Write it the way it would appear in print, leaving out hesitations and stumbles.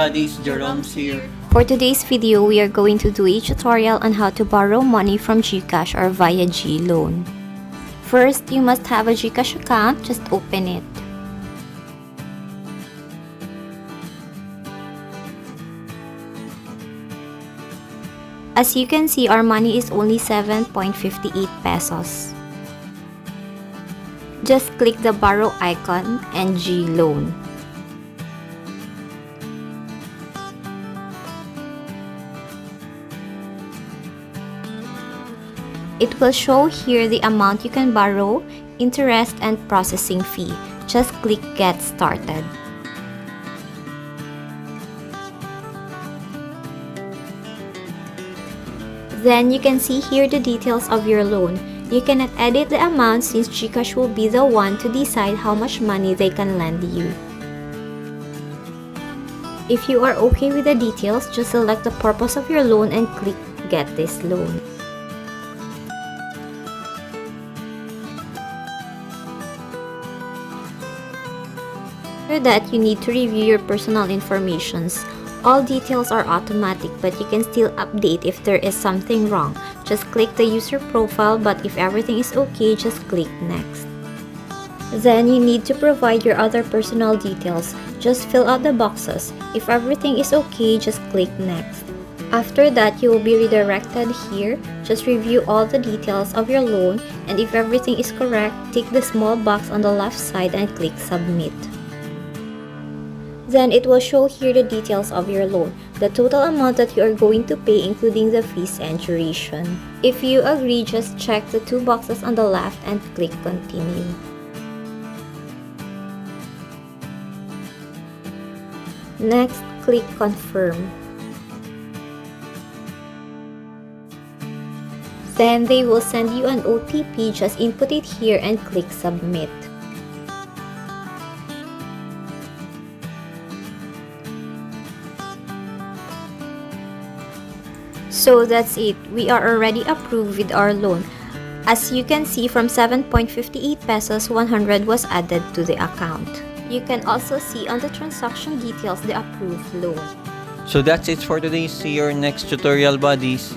buddies, Jaromsz here. For today's video, we are going to do a tutorial on how to borrow money from Gcash or via Gloan. First, you must have a Gcash account. Just open it. As you can see, our money is only 7.58 pesos. Just click the borrow icon and Gloan. It will show here the amount you can borrow, interest, and processing fee. Just click Get Started. Then you can see here the details of your loan. You cannot edit the amount since Gcash will be the one to decide how much money they can lend you. If you are okay with the details, just select the purpose of your loan and click Get This Loan. After that, you need to review your personal informations. All details are automatic, but you can still update if there is something wrong. Just click the user profile, but if everything is okay, just click Next. Then you need to provide your other personal details. Just fill out the boxes. If everything is okay, just click Next. After that, you will be redirected here. Just review all the details of your loan, and if everything is correct, tick the small box on the left side and click Submit. Then it will show here the details of your loan, the total amount that you are going to pay including the fees and duration. If you agree, just check the two boxes on the left and click Continue. Next, click Confirm. Then they will send you an OTP, just input it here and click Submit. So that's it. We are already approved with our loan. As you can see, from 7.58 pesos, 100 was added to the account. You can also see on the transaction details the approved loan. So that's it for today. See your next tutorial, buddies.